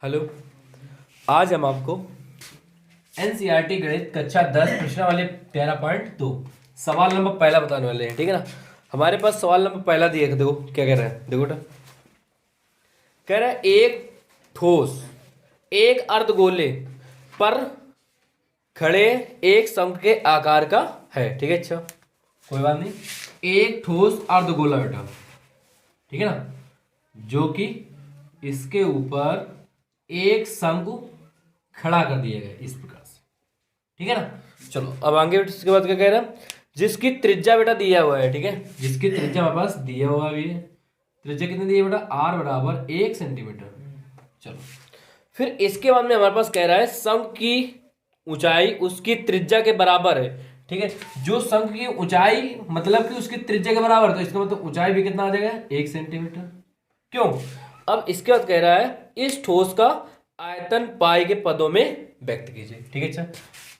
Hello. आज हम आपको एनसीईआरटी गणित कक्षा 10 प्रश्नावली 13.2 सवाल नंबर पहला बताने वाले हैं। ठीक है ना। हमारे पास सवाल नंबर पहला दिया है। देखो क्या कह रहा है। देखो बेटा, कह रहा है एक ठोस एक अर्धगोले पर खड़े एक शंख के आकार का है। ठीक है, अच्छा कोई बात नहीं। एक ठोस अर्धगोला बेटा, ठीक है ना, जो कि इसके ऊपर एक शंकु खड़ा कर दिया गया इस प्रकार से। ठीक है ना। चलो अब आगे इसके बाद क्या कह रहा है, जिसकी त्रिज्या बेटा दिया हुआ है। ठीक है, जिसकी त्रिज्या हमारे पास दिया हुआ भी है। त्रिज्या कितनी दी है बेटा, आर बराबर 1 सेंटीमीटर। चलो फिर इसके बाद में हमारे पास कह रहा है शंख की ऊंचाई उसकी त्रिज्या के बराबर है। ठीक है, जो शंख की ऊंचाई मतलब कि उसकी त्रिज्या के बराबर है, तो इसका मतलब ऊंचाई भी कितना आ जाएगा, 1 सेंटीमीटर। क्यों, अब इसके बाद कह रहा है इस ठोस का आयतन पाई के पदों में व्यक्त कीजिए। ठीक है, अच्छा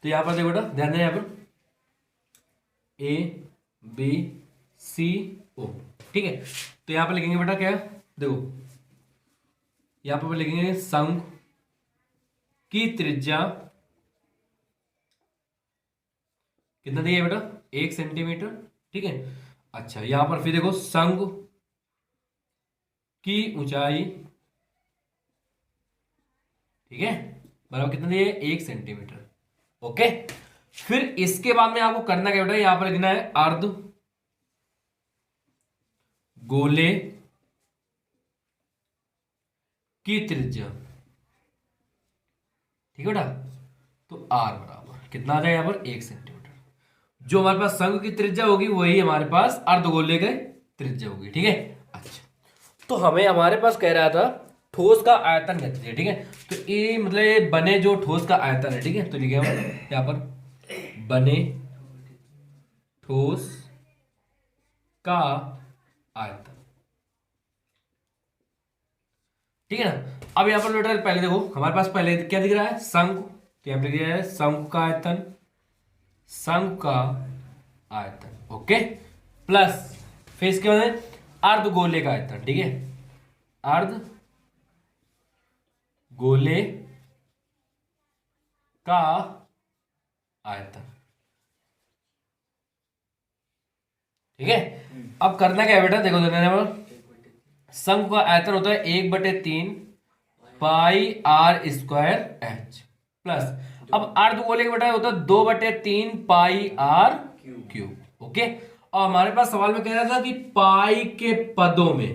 तो यहां पर देखो बेटा, ध्यान दें, यहां पर ए बी सी ओ। ठीक है, तो यहां पर लिखेंगे बेटा क्या, देखो यहां पर लिखेंगे शंख की त्रिज्या कितना दिया है बेटा, 1 सेंटीमीटर। ठीक है, अच्छा यहां पर फिर देखो शंख की ऊंचाई, ठीक है, बराबर कितना दिया है, 1 सेंटीमीटर। ओके, फिर इसके बाद में आपको करना क्या बेटा, यहां पर लिखना है अर्ध गोले की त्रिज्या। ठीक है बेटा, तो आर बराबर कितना आ जाएगा, यहां पर 1 सेंटीमीटर। जो हमारे पास शंख की त्रिज्या होगी वही हमारे पास अर्धगोले की त्रिज्या होगी। ठीक है, अच्छा तो हमें हमारे पास कह रहा था ठोस का आयतन कहते हैं। ठीक है, तो ये मतलब ये बने जो ठोस का आयतन है। ठीक है, तो लिखे हम यहां पर बने ठोस का आयतन। ठीक है ना। अब यहां पर बेटा पहले देखो हमारे पास पहले क्या दिख रहा है, शंख, तो यहां पर दिख रहा है शंख का आयतन, शंख का आयतन। ओके, प्लस फिर इसके बाद अर्धगोले का आयतन। ठीक है, अर्ध गोले का आयतन। ठीक है, अब करना क्या है बेटा, देखो शंख का आयतन होता है 1/3 पाई आर स्क्वायर एच, प्लस अब अर्धगोले का बेटा होता है 2/3 पाई आर क्यूब। ओके, और हमारे पास सवाल में कह रहा था कि पाई के पदों में,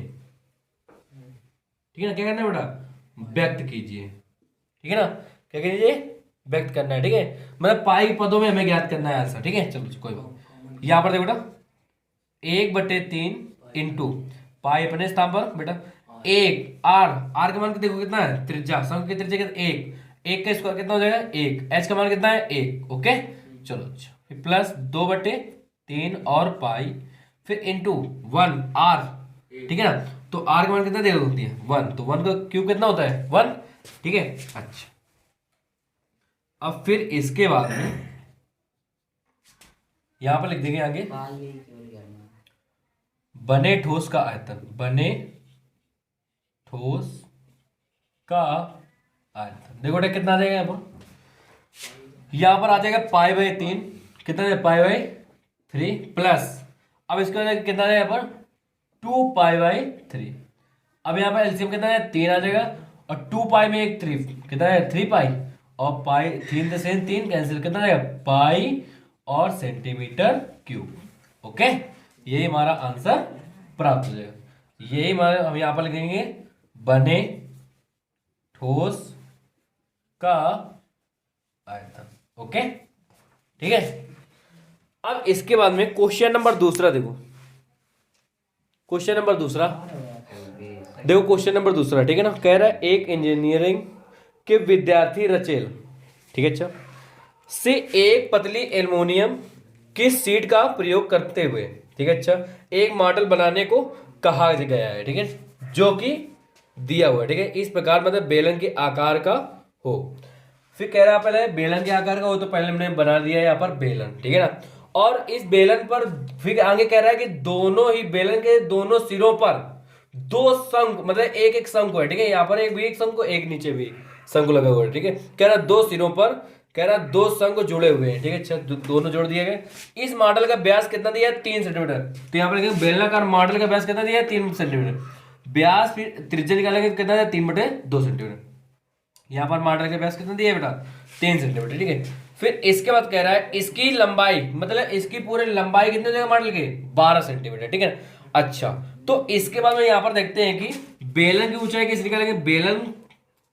ठीक है ना, क्या करना है बेटा, व्यक्त कीजिए। ठीक है ना, क्या कीजिए, व्यक्त करना है। ठीक है, मतलब पाई के पदों में हमें ज्ञात करना है आंसर। ठीक है, चलो कोई बात, यहां पर देखो बेटा 1/3 इंटू पाई अपने स्थान पर बेटा, एक आर, आर का मान देखो कितना है, त्रिज्या, शंख की त्रिज्या कितना, एक का स्क्वायर कितना हो जाएगा, एक, एच का मान कितना है, एक। ओके, चलो अच्छा फिर प्लस 2/3 और पाई, फिर इंटू 1 आर। ठीक है ना, तो आर का मान कितना देखो होती है 1, तो 1 का क्यूब कितना होता है 1। ठीक है, अच्छा अब फिर इसके बाद में यहां पर लिख देंगे आगे बने ठोस का आयतन, बने ठोस का आयतन। देखो बेटा कितना आ जाएगा, यहां पर आ जाएगा पाई/3, कितना है पाई/3, प्लस अब इसका कितना है यहाँ पर 2 पाई/3। अब यहाँ पर एलसीएम कितना है 3 आ जाएगा, और 2 पाई में एक 3 कितना है 3 पाई, और पाई 3 से 3 कैंसिल, कितना आएगा पाई और सेंटीमीटर क्यूब। ओके, यही हमारा आंसर प्राप्त हो जाएगा। यही हमारे हम यहाँ पर लिखेंगे बने ठोस का आयतन। ओके, ठीक है। अब इसके बाद में क्वेश्चन नंबर दूसरा देखो, क्वेश्चन नंबर दूसरा देखो, क्वेश्चन नंबर दूसरा। ठीक है ना, कह रहा है एक इंजीनियरिंग के विद्यार्थी रचेल, ठीक है अच्छा, से एक पतली एल्युमिनियम की शीट का प्रयोग करते हुए, ठीक है अच्छा, एक मॉडल बनाने को कहा गया है। ठीक है, जो कि दिया हुआ है। ठीक है, इस प्रकार मतलब बेलन के आकार का हो। फिर कह रहा है पहले बेलन के आकार का हो, तो पहले हमने बना दिया है यहाँ पर बेलन। ठीक है ना, और इस बेलन पर फिर आगे कह रहा है कि दोनों ही बेलन के दोनों सिरों पर दो शंकु मतलब एक एक शंकु है, ठीक है, यहाँ पर एक भी एक शंकु, एक नीचे भी शंकु लगा हुआ है, ठीक है। कह रहा दो सिरों पर, कह रहा दो शंकु जुड़े हुए हैं, ठीक है। अच्छा, दोनों जोड़ दिए गए। इस मॉडल का व्यास कितना दिया है? 3 सेंटीमीटर। तो यहाँ पर लिखेंगे बेलनाकार मॉडल का व्यास कितना दिया है? 3 सेंटीमीटर। व्यास फिर त्रिज्या निकालेंगे कितना दिया? 3/2 सेंटीमीटर। यहाँ पर मॉडल का व्यास कितना दिया है बेटा? 3 सेंटीमीटर, ठीक है। फिर इसके बाद कह रहा है इसकी लंबाई, मतलब इसकी पूरी लंबाई कितनी हो जाएगा मॉडल की? 12 सेंटीमीटर, ठीक है। अच्छा, तो इसके बाद में यहाँ पर देखते हैं कि बेलन की ऊंचाई कैसे निकालेंगे।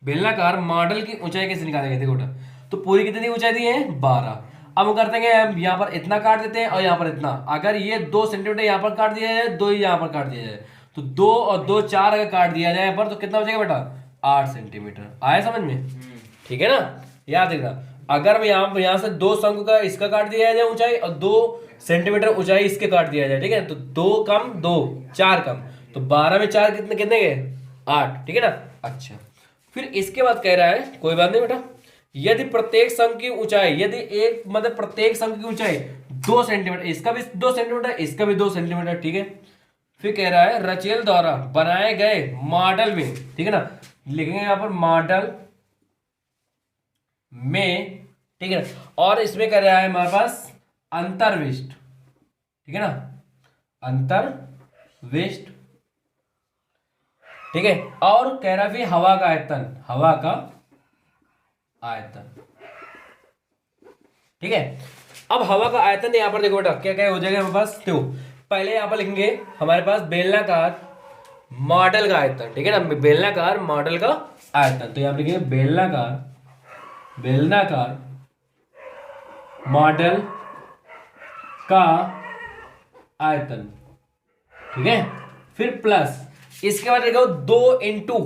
बेलनाकार मॉडल की ऊंचाई कैसे निकालेंगे? देखो बेटा, तो पूरी कितनी ऊंचाई दी है? 12। अब हम करते हैं हम यहाँ पर इतना काट देते हैं और यहाँ पर इतना। अगर ये 2 सेंटीमीटर यहाँ पर काट दिया जाए, 2 यहाँ पर काट दिया जाए, तो 2 और 2 4 अगर काट दिया जाए यहाँ पर, तो कितना बचेगा बेटा? 8 सेंटीमीटर। आया समझ में? ठीक है ना, याद रखना। अगर मैं यहाँ से दो शंकु का इसका काट दिया जाए ऊंचाई, और 2 सेंटीमीटर ऊंचाई इसके काट दिया जाए, ठीक है, तो 2 कम 2 4 कम, तो 12 में 4 कितने कितने गए? 8, ठीक है ना। अच्छा, फिर इसके बाद कह रहा है, कोई बात नहीं बेटा, यदि प्रत्येक शंकु की ऊंचाई, यदि एक मतलब प्रत्येक शंकु की ऊंचाई 2 सेंटीमीटर, इसका भी 2 सेंटीमीटर, इसका भी 2 सेंटीमीटर, ठीक है। फिर कह रहा है रचेल द्वारा बनाए गए मॉडल में, ठीक है ना, लिखेंगे यहां पर मॉडल में, ठीक है ना। और इसमें कह रहा है हमारे पास अंतर्विष्ट, ठीक है ना, अंतर्विष्ट, ठीक है। और कह रहा है फिर हवा का आयतन, हवा का आयतन, ठीक है। अब हवा का आयतन यहां पर देखो बेटा क्या क्या हो जाएगा हमारे पास। देखो, पहले यहां पर लिखेंगे हमारे पास बेलनाकार मॉडल का आयतन, ठीक है ना, बेलनाकार मॉडल का आयतन। तो यहां पर लिखेंगे बेलनाकार मॉडल का आयतन, ठीक है। फिर प्लस इसके बाद देखो 2 इंटू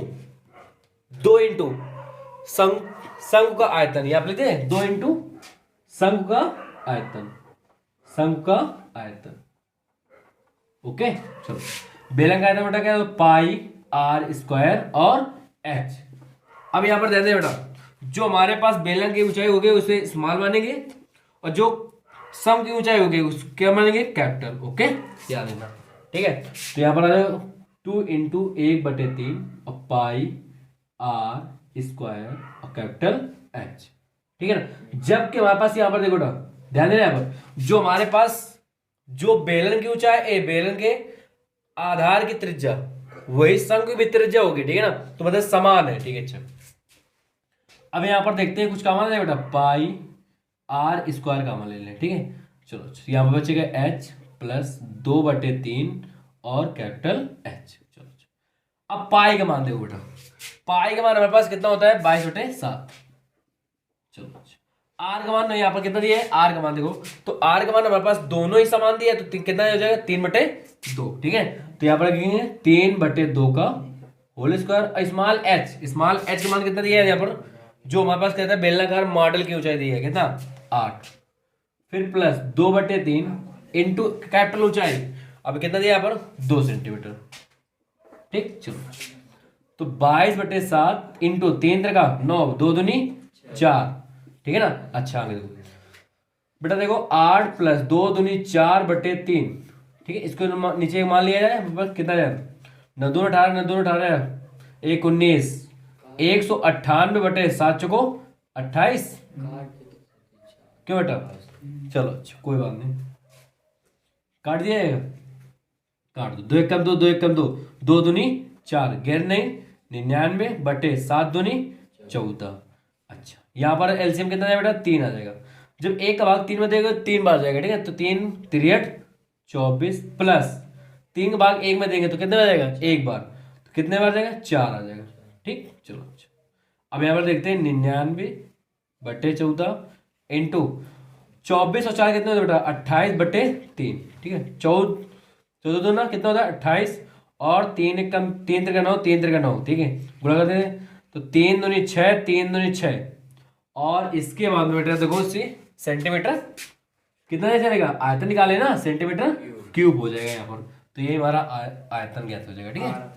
शंकु का आयतन, यहां पर लिखते हैं 2 इंटू शंकु का आयतन, शंकु का आयतन, ओके। चलो, बेलन का आयतन बेटा क्या है? पाई आर स्क्वायर और एच। अब यहां पर देते हैं बेटा, जो हमारे पास बेलन की ऊंचाई होगी उसे स्मॉल मानेंगे, और जो सम की ऊंचाई होगी उसको क्या मानेंगे? कैपिटल, ओके, याद रखना, ठीक है। तो यहां पर आ जाओ 2 इंटू 1/3 और पाई आर स्क्वायर और कैपिटल एच, ठीक है ना। जबकि हमारे पास यहां पर देखो बेटा, ध्यान देना यहां पर, जो हमारे पास जो बेलन की ऊंचाई, बेलन के आधार की त्रिज्या वही शंकु की भी त्रिज्या होगी, ठीक है ना, तो मतलब समान है, ठीक है। अच्छा, अब यहां पर देखते हैं कुछ कॉमन है बेटा, पाई आर स्क्वायर कॉमन ले लें, ठीक है। चलो, यहां पर बचेगा एच प्लस 2/3 और कैपिटल एच। चलो, अब पाई का मान देखो बेटा, पाई का मान हमारे पास कितना होता है? 22/7। चलो, आर का मान यहाँ पर कितना दिया है? आर का मान देखो, तो आर का मान हमारे पास दोनों ही समान दिया है, तो कितना हो जाएगा? 3/2, ठीक है। तो यहाँ पर लिखेंगे 3/2 का होल स्क्वायर। स्मॉल एच का मान कितना दिया है यहाँ पर? जो हमारे पास कहता है बेलनाकार मॉडल की ऊंचाई दी है कितना? 8। फिर प्लस 2/3 इंटू कैपिटल ऊंचाई, अब कितना दिया यहाँ पर? 2 सेंटीमीटर, ठीक। चलो, तो 22/7 इंटू 3 9, 2 दूनी 4, ठीक है ना। अच्छा, आगे देखो बेटा, देखो 8 प्लस 2 दूनी 4/3, ठीक है। इसको नीचे मान लिया जाए, बस कितना जाए? 9 दूनी 18, 9 दूनी 18, 1 19, 198/7 चुको 28, क्यों बेटा? चलो, अच्छा, कोई बात नहीं, काट दिया जाएगा, काट दो। 2 1 कम 2, 2 1 कम 2, 2 दूनी 4, गैर नहीं 99/7 दूनी 14। अच्छा, यहाँ पर एलसीएम कितना है बेटा? 3 आ जाएगा। जब एक का भाग 3 में देगा 3 बार जाएगा, ठीक है। तो 3 3 24 प्लस 3 का भाग 1 में देंगे तो कितने बार जाएगा? 1 बार, तो कितने बार जाएगा? 4 आ जाएगा, ठीक। चलो, अच्छा, अब यहाँ पर देखते हैं 99/14 इंटू 24 और 4 कितने होते बेटा? 28/3, ठीक है। 14 दो ना कितना होता है? 28, और 3 एक कम 3 3 9, 3 3 9, ठीक है, गुणा करते हैं तो 3 दूनी 6, 3 दूनी 6, और इसके बाद में बेटा देखो सेंटीमीटर कितना दे चलेगा? आयतन निकाले ना, सेंटीमीटर क्यूब हो जाएगा यहाँ पर। तो ये हमारा आयतन ज्ञात हो जाएगा, ठीक है।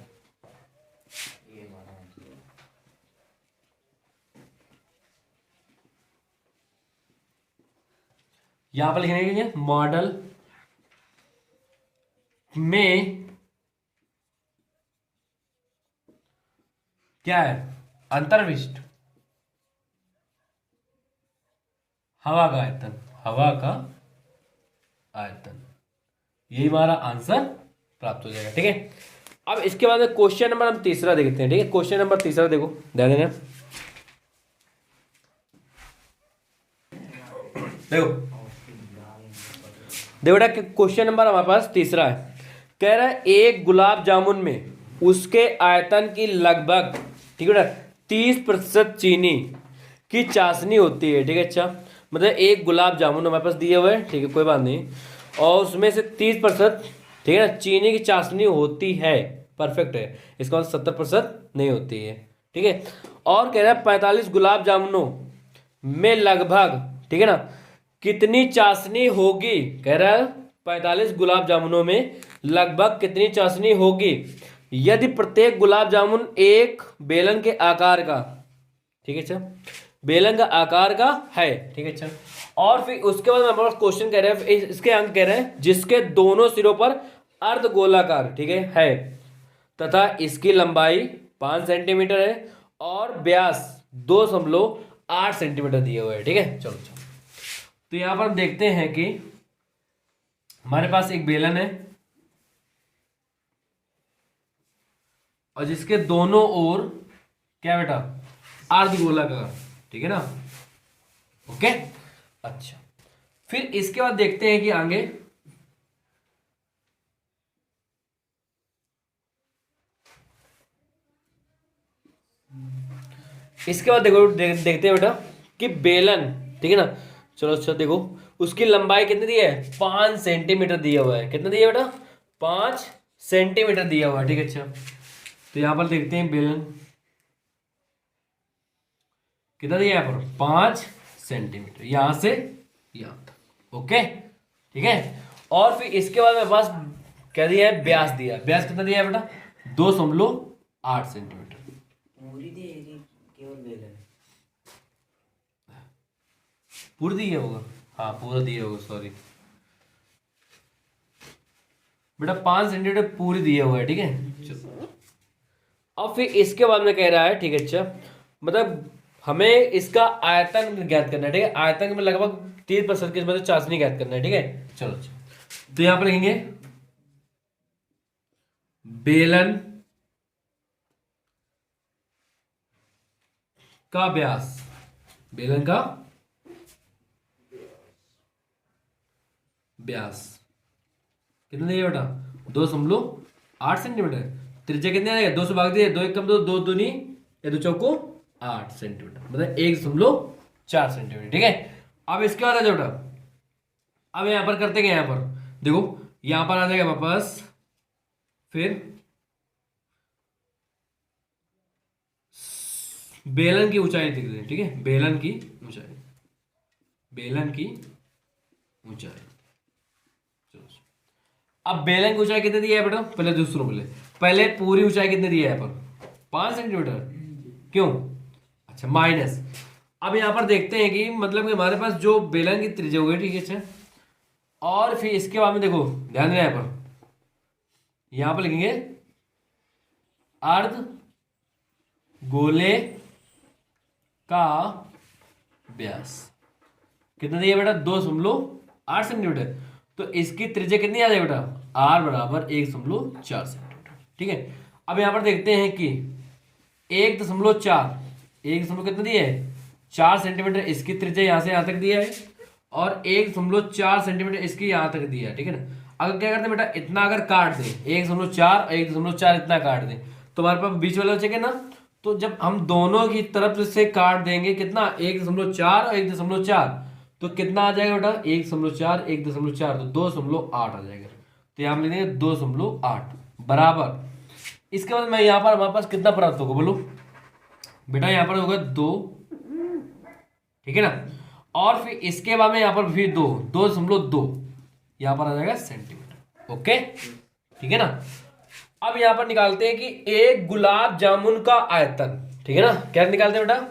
यहां पर लिखने के लिए मॉडल में क्या है? अंतर्विष्ट हवा का आयतन, हवा का आयतन, यही हमारा आंसर प्राप्त हो जाएगा। ठीक है, अब इसके बाद क्वेश्चन नंबर हम तीसरा देखते हैं। ठीक है, क्वेश्चन नंबर तीसरा देखो, ध्यान देना। देखो देखो बेटा, क्वेश्चन नंबर हमारे पास तीसरा है। कह रहा है एक गुलाब जामुन में उसके आयतन की लगभग, ठीक है बेटा, 30% चीनी की चाशनी होती है। ठीक है, अच्छा मतलब एक गुलाब जामुन हमारे पास दिए हुए हैं, ठीक है कोई बात नहीं, और उसमें से 30%, ठीक है ना, चीनी की चाशनी होती है, परफेक्ट है, इसका मतलब 70% नहीं होती है। ठीक है, और कह रहा है 45 गुलाब जामुनों में लगभग, ठीक है ना, कितनी चाशनी होगी? कह रहा है 45 गुलाब जामुनों में लगभग कितनी चाशनी होगी यदि प्रत्येक गुलाब जामुन एक बेलन के आकार का, ठीक है अच्छा, बेलन का आकार का है। ठीक है अच्छा, और फिर उसके बाद हमारे पास क्वेश्चन कह रहे हैं, इसके अंक कह रहे हैं जिसके दोनों सिरों पर अर्ध गोलाकार, ठीक है तथा इसकी लंबाई 5 सेंटीमीटर है और व्यास 2.8 सेंटीमीटर दिए हुए हैं। ठीक है, चलो चलो, तो यहां पर हम देखते हैं कि हमारे पास एक बेलन है और जिसके दोनों ओर क्या बेटा, अर्ध गोलाकार, ठीक है ना, ओके। अच्छा, फिर इसके बाद देखते हैं कि आगे इसके बाद देखो देखते हैं बेटा कि बेलन, ठीक है ना, चलो अच्छा देखो, उसकी लंबाई कितनी दी है? 5 सेंटीमीटर दिया हुआ है। कितना दिया बेटा? 5 सेंटीमीटर दिया हुआ है। ठीक है अच्छा, तो यहां पर देखते हैं बेलन कितना दिया है यहाँ पर? 5 सेंटीमीटर, यहां से यहां तक, ओके ठीक है। और फिर इसके बाद मेरे पास क्या दिया है? व्यास दिया है। व्यास कितना दिया है बेटा? 2.8 सेंटीमीटर। पूरी दी है कि केवल बेलन? पूरा दिया होगा, हाँ पूरा दिया होगा, सॉरी बेटा 5 सेंटीमीटर पूरी दिया हुआ है। ठीक है चलो, अब फिर इसके बाद में कह रहा है, ठीक है अच्छा, मतलब हमें इसका आयतन ज्ञात करना है। ठीक है, आयतन में लगभग 30% की मतलब चाशनी ज्ञात करना है। ठीक है चलो अच्छा, तो यहां पर लिखेंगे बेलन का व्यास, बेलन का व्यास कितना दिया बेटा? 2.8 सेंटीमीटर। त्रिज्या कितनी आएगा? 2 से भाग दिए, 2 1 कम 2, 2 दूनी या 2 चौको 8 सेंटीमीटर, मतलब 1.4 सेंटीमीटर। ठीक है, अब इसके बाद आ जाओ बेटा, अब यहां पर करते क्या? यहां पर देखो, यहां पर आ जाएगा वापस, फिर बेलन की ऊंचाई दिख रही है। ठीक है, बेलन की ऊंचाई, बेलन की ऊंचाई, चलो अब बेलन की ऊंचाई कितनी दी है बेटा? पहले दूसरों पहले पहले पूरी ऊंचाई कितनी दी है यहाँ पर? 5 सेंटीमीटर। क्यों? अच्छा माइनस, अब यहां पर देखते हैं कि मतलब कि हमारे पास जो बेलन की त्रिज्या होगी, ठीक है अच्छा, और फिर इसके बाद में देखो ध्यान देना, यहां पर लिखेंगे अर्ध गोले का व्यास कितना दिया बेटा? 2.8 सेंटीमीटर। तो इसकी त्रिज्या कितनी आ जाएगी बेटा? आर बराबर 1.4 सेंटीमीटर। ठीक है, अब यहां पर देखते हैं कि 1.4, 1 कितना दिया है? 4 सेंटीमीटर इसकी त्रिज्या यहां से यहां तक दिया है और 1.4 सेंटीमीटर इसकी यहां तक दिया है। ठीक है ना, अगर क्या करते हैं बेटा, इतना अगर काट दें, 1.4 और 1.4 इतना काट दें, तो हमारे पास बीच वाला बचेगा ना। तो जब हम दोनों की तरफ से काट देंगे कितना? 1.4 और 1.4, तो कितना आ जाएगा बेटा? 1.4 1.4, तो 2.8 आ जाएगा। तो यहाँ हम लिख देंगे 2.8 बराबर, इसके बाद मैं यहाँ पर हमारे पास कितना प्राप्त होगा बोलो बेटा? यहाँ पर होगा 2, ठीक है ना, और फिर इसके बाद में यहाँ पर फिर 2.2 यहाँ पर आ जाएगा सेंटीमीटर। ओके ठीक है ना, अब यहां पर निकालते हैं कि एक गुलाब जामुन का आयतन, ठीक है ना, क्या निकालते हैं बेटा?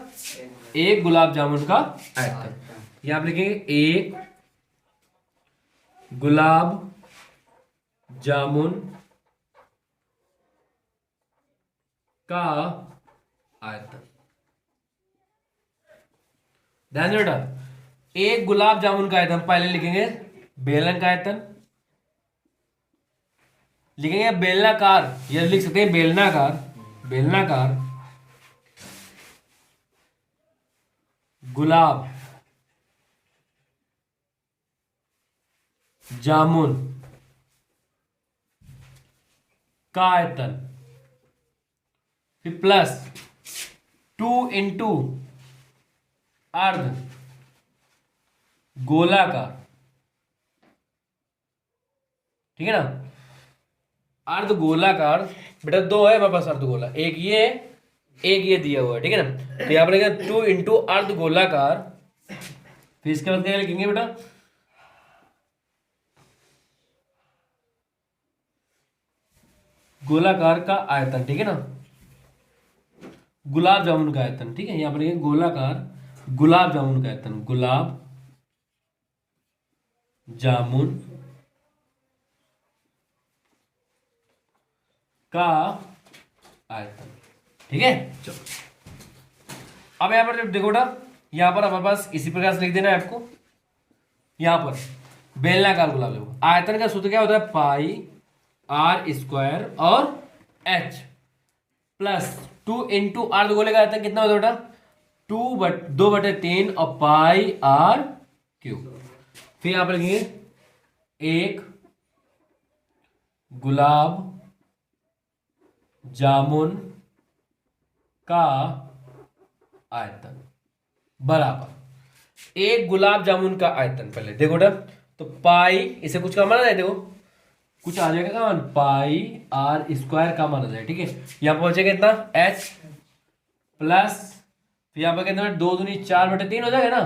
एक गुलाब जामुन का आयतन, यहां पर लिखेंगे एक गुलाब जामुन का आयतन। ध्यान दो बेटा, एक गुलाब जामुन का आयतन पहले लिखेंगे, बेलन का आयतन लिखेंगे, बेलनाकार, ये लिख सकते हैं बेलनाकार, बेलनाकार गुलाब जामुन का आयतन, फिर प्लस 2 इंटू अर्ध गोलाकार, ठीक है ना, अर्ध गोलाकार। बेटा दो है हमारे पास अर्ध गोला, एक ये है, एक ये दिया हुआ है, ठीक है ना। तो यहाँ पर लिखेंगे 2 इंटू अर्ध गोलाकार, फिर इसके बाद क्या लिखेंगे बेटा, गोलाकार का आयतन, ठीक है ना, गुलाब जामुन का आयतन, ठीक है। यहाँ पर लिखेंगे गोलाकार गुलाब जामुन का आयतन, गुलाब जामुन का आयतन, ठीक है। चलो अब यहां पर जब देखो बेटा, यहां पर हमारे पास इसी प्रकार से लिख देना है आपको, यहां पर बेलनाकार गुलाब जामुन, आयतन का सूत्र क्या होता है, पाई आर स्क्वायर और एच प्लस 2 इंटू अर्ध गोले का आयतन कितना होता है बेटा, 2/3 और पाई आर क्यूब। फिर यहां पर लिखेंगे एक गुलाब जामुन का आयतन बराबर एक गुलाब जामुन का आयतन। पहले देखो बेटा, तो पाई, इसे कुछ का माना जाए, देखो कुछ आ जाएगा का मान, पाई आर स्क्वायर का माना जाए, ठीक है। यहां पर बचेगा कितना, एच प्लस, फिर यहाँ पर कितना, 2 दूनी 4/3 हो जाएगा ना,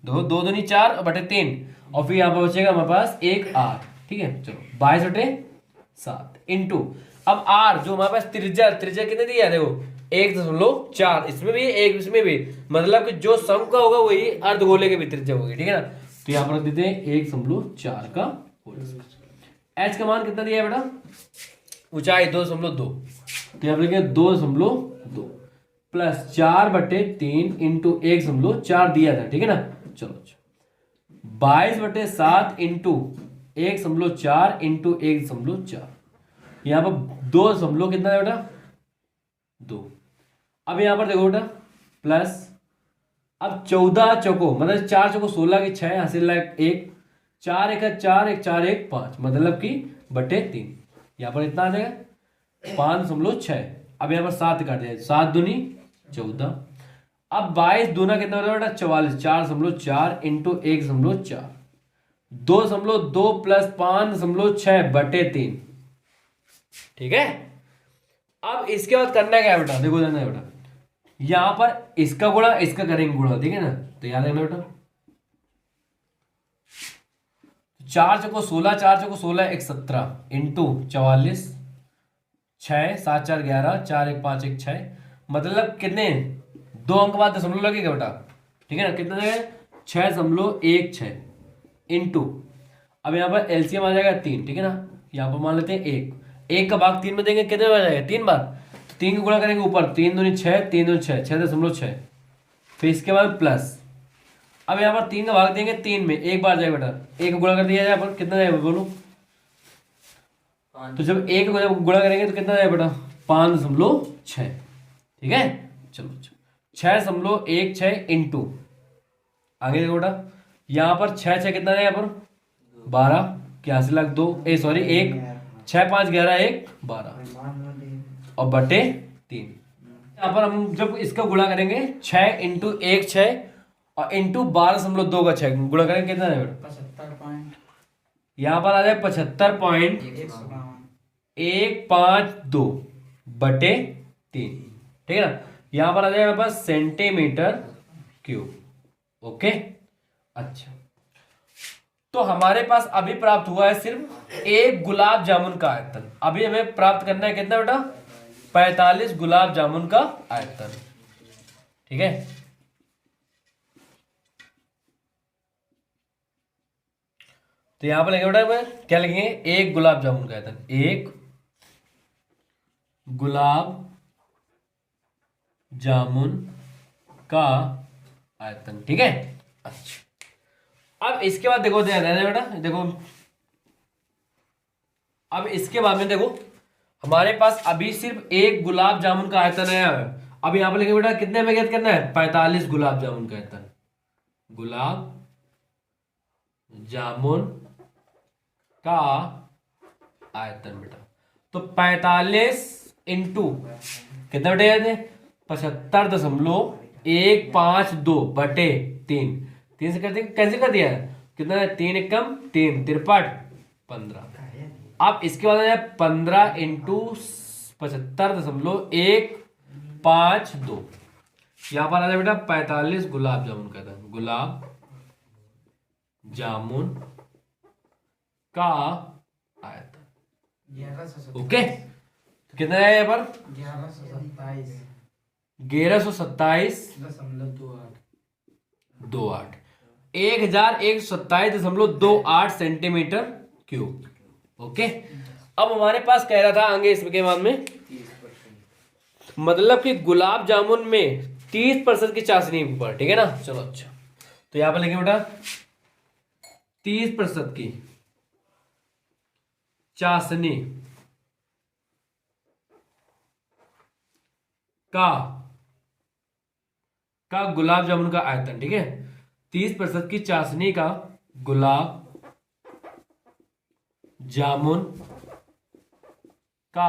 2 दूनी 4/3, और फिर यहाँ पर बचेगा हमारे पास एक आर, ठीक है। चलो 22/7 इंटू, अब आर जो हमारे पास त्रिज्या, त्रिज्या कितने दिया है देखो 1.4, इसमें भी 1, इसमें भी, मतलब कि जो सम का होगा वही अर्धगोले के भी त्रिज्या होगी, ठीक है ना। तो यहाँ पर रख देते हैं 1.4 का होल स्क्वायर। एच का मान कितना दिया है बेटा, ऊंचाई 2.2, तो यहाँ पर लिखेंगे 2.2 प्लस 4/3 इंटू 1.4 दिया था, ठीक है ना। चलो 22/7 इंटू 1.4 इंटू 1.4, यहां पर 2 कितना है बेटा, 2। अब यहां पर देखो बेटा प्लस, अब 14 चौको मतलब 4 चौको 16 की 6 हासिल 1, 4 1 4 1 4 1 5, मतलब कि /3, यहां पर इतना आ जाएगा 5.6। अब यहां पर 7 काट दिया, 7 दूनी 14, अब 22 दूना कितना होता है बेटा 44, 4.4 इंटू 1.4, 2.2 प्लस 5.6/3, ठीक है। अब इसके बाद करना क्या है बेटा, देखो जाना है बेटा, यहां पर इसका गुणा इसका करेंगे गुणा, ठीक है ना। तो याद रखना बेटा, 4 चौको 16, 4 चौको 16 1 17 इंटू 44, 6 7 4 11, 4 1 5 1 6, मतलब कितने, 2 अंक बाद दशमलव लगेगा बेटा, ठीक है ना। कितना जाएगा 6.16 इंटू, अब यहाँ पर एलसीएम आ जाएगा 3, ठीक है ना। यहाँ पर मान लेते हैं 1 का भाग 3 में देंगे, कितने बार जाएगा 3 बार, तो 3 को गुणा करेंगे ऊपर, 3 दूनी 6, 3 दूनी 6, 6.6, फिर इसके बाद प्लस, अब यहाँ पर 3 का भाग देंगे 3 में, एक बार जाएगा बेटा, 1 को गुणा कर दिया जाए पर कितना जाएगा बोलो, तो जब 1 को जब गुणा करेंगे तो कितना जाएगा बेटा 5.6, ठीक है। चलो 6.16 इंटू, आगे देखो बेटा, यहाँ पर 6 6 कितना जाएगा पर 12 के हासिल 2, सॉरी 1, 6 5 11 1 12 और /3। यहाँ पर हम जब इसका गुणा करेंगे 6 इंटू 1 6 और इंटू 12.2 का 6 गुणा करेंगे कितना है बेटा 75 यहाँ पर आ जाए 75.152/3, ठीक है ना। यहाँ पर आ जाएगा मेरे पास सेंटीमीटर क्यूब, ओके। अच्छा, तो हमारे पास अभी प्राप्त हुआ है सिर्फ एक गुलाब जामुन का आयतन। अभी हमें प्राप्त करना है कितना बेटा 45 गुलाब जामुन का आयतन, ठीक है। तो यहां पर लिखेंगे बेटा क्या लिखेंगे, एक गुलाब जामुन का आयतन, एक गुलाब जामुन का आयतन। ठीक है, अच्छा अब इसके बाद देखो ध्यान देना बेटा, देखो अब इसके बाद में देखो हमारे पास अभी सिर्फ एक गुलाब जामुन का आयतन है। अब यहां पर लिखे बेटा कितने में ज्ञात करना है, 45 गुलाब जामुन का आयतन, गुलाब जामुन का आयतन बेटा। तो 45 इंटू कितना बेटे याद है, 75.152 बटे 3, 3 से करते कैसे कर दिया है, कितना है, 3 एकम 3 तिरपट 15। अब इसके बाद है 15 इंटू 75.152, यहां पर आ जाए बेटा 45 गुलाब जामुन का था, गुलाब जामुन का आयतन। 1127 ओके, तो कितना है यहाँ पर 1127.28 1127.28 सेंटीमीटर क्यूब। ओके, अब हमारे पास कह रहा था आगे इसके बाद में 30%। मतलब कि गुलाब जामुन में 30% की चाशनी पर। ठीक है ना, चलो अच्छा, तो यहां पर लिखे बेटा 30% की चाशनी का गुलाब जामुन का आयतन। ठीक है, 30% की चाशनी का गुलाब जामुन का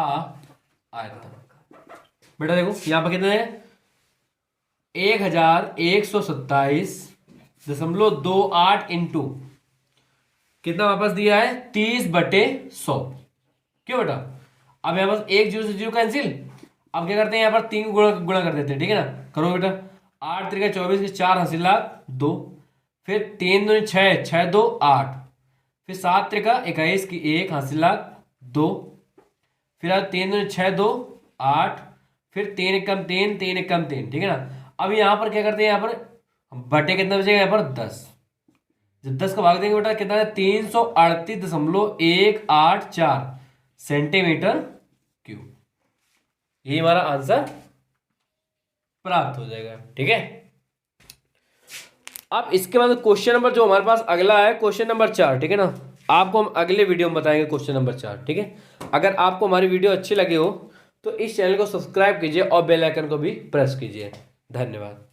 आयतन। बेटा देखो यहां पर कितना है, 1127.28 इंटू कितना वापस दिया है, 30/100। क्यों बेटा, अब यहां पर एक जीरो से जीरो कैंसिल, अब क्या करते हैं यहाँ पर 3 गुणा कर देते हैं। ठीक है ना, करो बेटा, 8 3 24 के 4 हासिलात 2, फिर 3 2 6 6 2 8, फिर 7 3 21 की 1 हासिलात 2, फिर आज 3 2 6 2 8, फिर 3 एकम 3 3 एकम 3। ठीक है ना, अब यहाँ पर क्या करते हैं, यहाँ पर बटे कितना बचेगा, यहाँ पर 10, जब 10 का भाग देंगे बेटा कितना है, 338.184 सेंटीमीटर क्यूब। ये हमारा आंसर प्राप्त हो जाएगा। ठीक है, अब इसके बाद क्वेश्चन नंबर जो हमारे पास अगला है, क्वेश्चन नंबर 4। ठीक है ना, आपको हम अगले वीडियो में बताएंगे क्वेश्चन नंबर 4। ठीक है, अगर आपको हमारी वीडियो अच्छी लगी हो तो इस चैनल को सब्सक्राइब कीजिए और बेल आइकन को भी प्रेस कीजिए। धन्यवाद।